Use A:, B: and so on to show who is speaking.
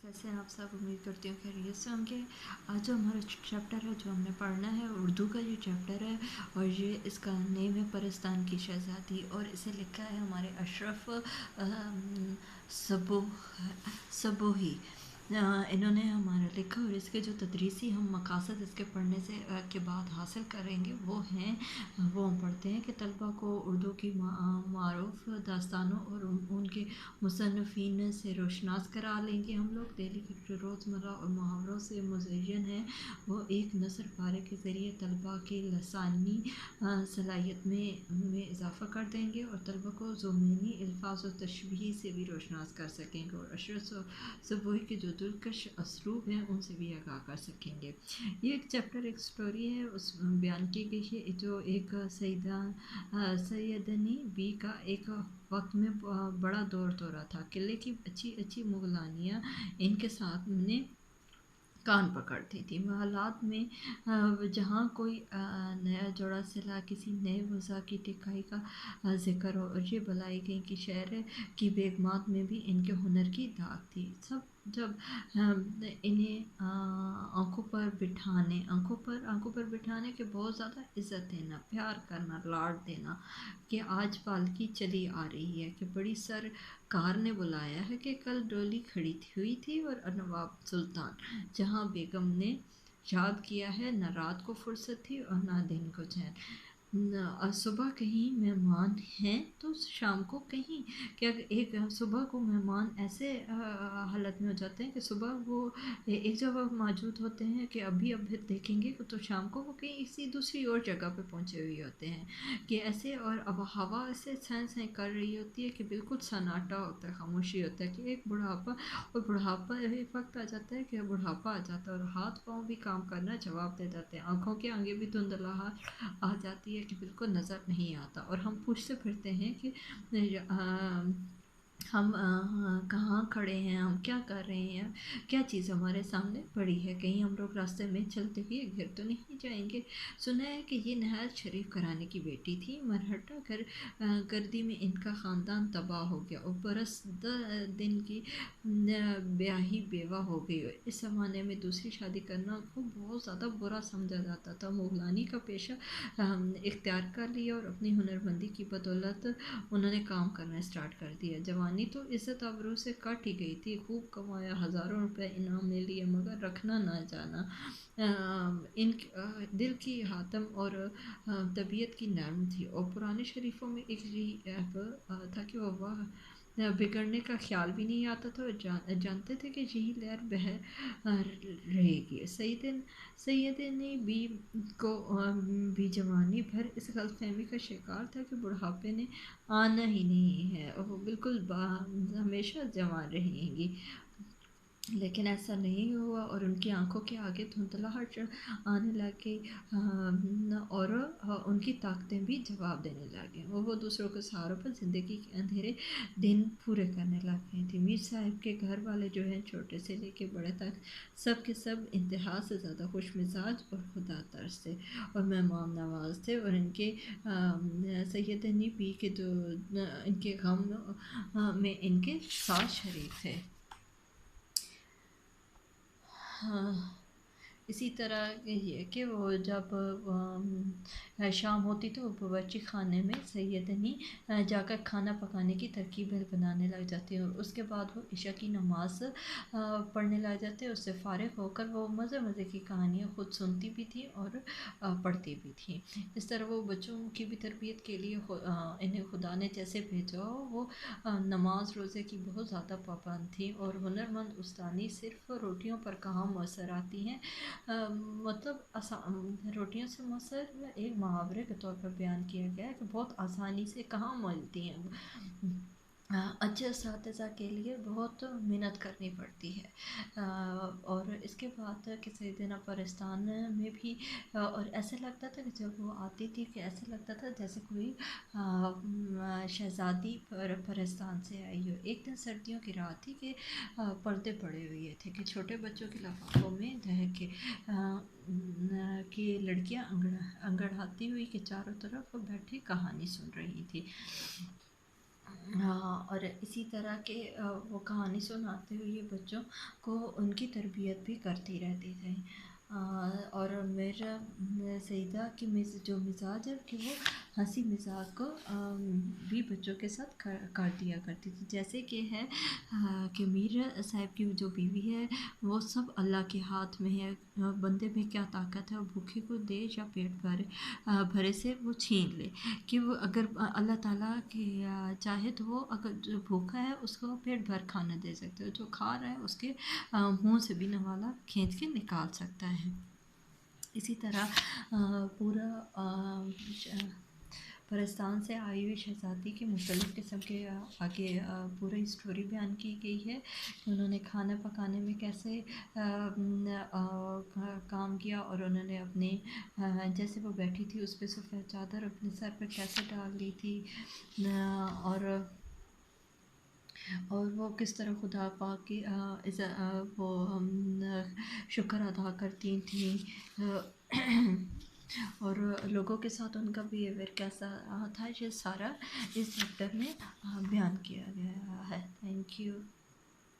A: कैसे हैं आप सब। उम्मीद करती हूँ खैरियत से होंगे। आज जो हमारा चैप्टर है जो हमने पढ़ना है उर्दू का ये चैप्टर है और ये इसका नेम है परस्तान की शहज़ादी और इसे लिखा है हमारे अशरफ सबो सबोही। इन्होंने हमारा लिखा और इसके जो तदरीसी हम मकासद इसके पढ़ने से के बाद हासिल करेंगे वो हम पढ़ते हैं कि तलबा को उर्दू की मारूफ दास्तानों और उनके मुसन्निफ़ीन से रोशनास करा लेंगे। हम लोग दिल्ली के जो रोज़मर्रा और मुहावरों से मुज़य्यन है वो एक नसर पारे के ज़रिए तलबा की लसानी सलाहियत में इजाफ़ा कर देंगे और तलबा को ज़ुमीनी अल्फाज और तशबीह से भी रोशनास कर सकेंगे और अशरफ सबोही के जो दिलकश असलूब हैं उनसे भी आगाह कर सकेंगे। ये एक चैप्टर एक स्टोरी है उस बयान की गई है जो एक सैयदनी बी का एक वक्त में बड़ा दौर दौरा था। किले की अच्छी अच्छी मुगलानियाँ इनके साथ ने कान पकड़ती थी। हालात में जहाँ कोई नया जोड़ा सिला किसी नए वज़ा की टिकाई का ज़िक्र हो और ये बलाई गई कि शहर की बेगमात में भी इनके हुनर की दाग थी। सब जब इन्हें आंखों पर बिठाने के बहुत ज़्यादा इज़्ज़त देना, प्यार करना, लाड देना कि आज पालकी चली आ रही है, कि बड़ी सरकार ने बुलाया है, कि कल डोली खड़ी हुई थी और नवाब सुल्तान जहाँ बेगम ने याद किया है न रात को फुर्सत थी और ना दिन को चैन। सुबह कहीं मेहमान हैं तो शाम को कहीं, क्या एक सुबह को मेहमान ऐसे हालत में हो जाते हैं कि सुबह वो एक जगह मौजूद होते हैं कि अभी देखेंगे तो शाम को वो कहीं इसी दूसरी और जगह पे पहुंचे हुए होते हैं कि ऐसे। और अब हवा ऐसे सैं कर रही होती है कि बिल्कुल सन्नाटा होता है, खामोशी होता है कि एक बुढ़ापा और बुढ़ापा एक वक्त आ जाता है कि बुढ़ापा आ जाता है और हाथ पाँव भी काम करना जवाब दे जाते हैं, आँखों के आगे भी धुंधलाहट आ जाती है कि बिल्कुल नज़र नहीं आता और हम पूछते फिरते हैं कि हम कहाँ खड़े हैं, हम क्या कर रहे हैं, क्या चीज़ हमारे सामने पड़ी है, कहीं हम लोग रास्ते में चलते हुए गिर तो नहीं जाएंगे। सुना है कि ये नहायत शरीफ घराने की बेटी थी, मरहटा गर्दी में इनका ख़ानदान तबाह हो गया और बरस दिन की ब्याही बेवा हो गई। इस ज़माने में दूसरी शादी करना को बहुत ज़्यादा बुरा समझा जाता था। मुगलानी का पेशा इख्तियार कर लिया और अपनी हुनरमंदी की बदौलत उन्होंने काम करना स्टार्ट कर दिया। जवानी तो इज़्ज़त आबरू से कट ही गई थी, खूब कमाया, हज़ारों रुपए इनाम ले लिए, मगर रखना ना जाना। इन दिल की हातम और तबीयत की नरम थी और पुराने शरीफों में एक था कि वह बिगड़ने का ख्याल भी नहीं आता था और जानते थे कि यही लहर बह रहेगी। सैयदनी बी को भी जवानी भर इस गलतफहमी का शिकार था कि बुढ़ापे ने आना ही नहीं है और वो बिल्कुल हमेशा जवान रहेंगी, लेकिन ऐसा नहीं हुआ और उनकी आंखों के आगे धुंधलाहट आने लगी और उनकी ताकतें भी जवाब देने लगी। वो दूसरों के सहारों पर ज़िंदगी के अंधेरे दिन पूरे करने लग गई थी। मीर साहब के घर वाले जो हैं छोटे से लेके बड़े तक सब के सब इंतहा से ज़्यादा खुश मिजाज और खुदा तरस थे और मेहमान नवाज थे और इनके सैयदनी बी के जो इनके गम में इनके साथ शरीक थे। हाँ, इसी तरह ये कि वो जब शाम होती तो बावर्ची खाने में सैयदनी जाकर खाना पकाने की तरकीबें बनाने लग जाती हैं और उसके बाद वो इशा की नमाज पढ़ने लग जाते हैं। उससे फ़ारिग होकर वो मज़े मज़े की कहानियाँ खुद सुनती भी थी और पढ़ती भी थी। इस तरह वो बच्चों की भी तरबियत के लिए इन्हें खुदा ने जैसे भेजा हो, वो नमाज रोज़े की बहुत ज़्यादा पाबंद थी और हुनरमंद उस्तानी सिर्फ रोटियों पर कहाँ मौसर आती हैं। मतलब रोटियों से मसर एक मुहावरे के तौर पर बयान किया गया है कि बहुत आसानी से कहाँ मिलती हैं। अच्छे इस्तिज़ा के लिए बहुत मेहनत करनी पड़ती है। और इसके बाद कि सैयदना परस्तान में भी और ऐसे लगता था कि जब वो आती थी कि ऐसा लगता था जैसे कोई शहज़ादी परस्तान से आई हो। एक दिन सर्दियों की रात थी कि पर्दे पड़े हुए थे कि छोटे बच्चों के लिफाफों में कि लड़कियां अंगड़ाती हुई के चारों तरफ बैठी कहानी सुन रही थी। ہاں، اور اسی طرح کے وہ کہانی سناتے ہوئے بچوں کو ان کی تربیت بھی کرتی رہتی تھی۔ اور میرا سیدہ کی جو مزاج ہے کہ وہ ہنسی مذاق کو بھی بچوں کے ساتھ کاٹ دیا کرتی تھی، جیسے کہ ہے کہ میر صاحب کی جو بیوی ہے وہ سب اللہ کے ہاتھ میں ہے، بندے میں کیا طاقت ہے، وہ بھوکے کو دے یا پیٹ بھرے سے وہ چھین لے، کہ وہ اگر اللہ تعالیٰ کی چاہے تو وہ اگر جو بھوکا ہے اس کو پیٹ بھر کھانا دے سکتے ہو، جو کھا رہا ہے اس کے منہ سے بھی نوالا کھینچ کے نکال سکتا ہے۔ اسی طرح پورا پرستان سے آئی ہوئی شہزادی کے مختلف قسم کے آگے پوری اسٹوری بیان کی گئی ہے کہ انہوں نے کھانا پکانے میں کیسے کام کیا، اور انہوں نے اپنے جیسے وہ بیٹھی تھی اس پہ سفید چادر اپنے سر پہ کیسے ڈال دی تھی، اور وہ کس طرح خدا پاک کی وہ شکر ادا کرتی تھیں، اور لوگوں کے ساتھ ان کا بیہیویئر کیسا تھا، یہ سارا اس چیپٹر میں بیان کیا گیا ہے۔ Thank you.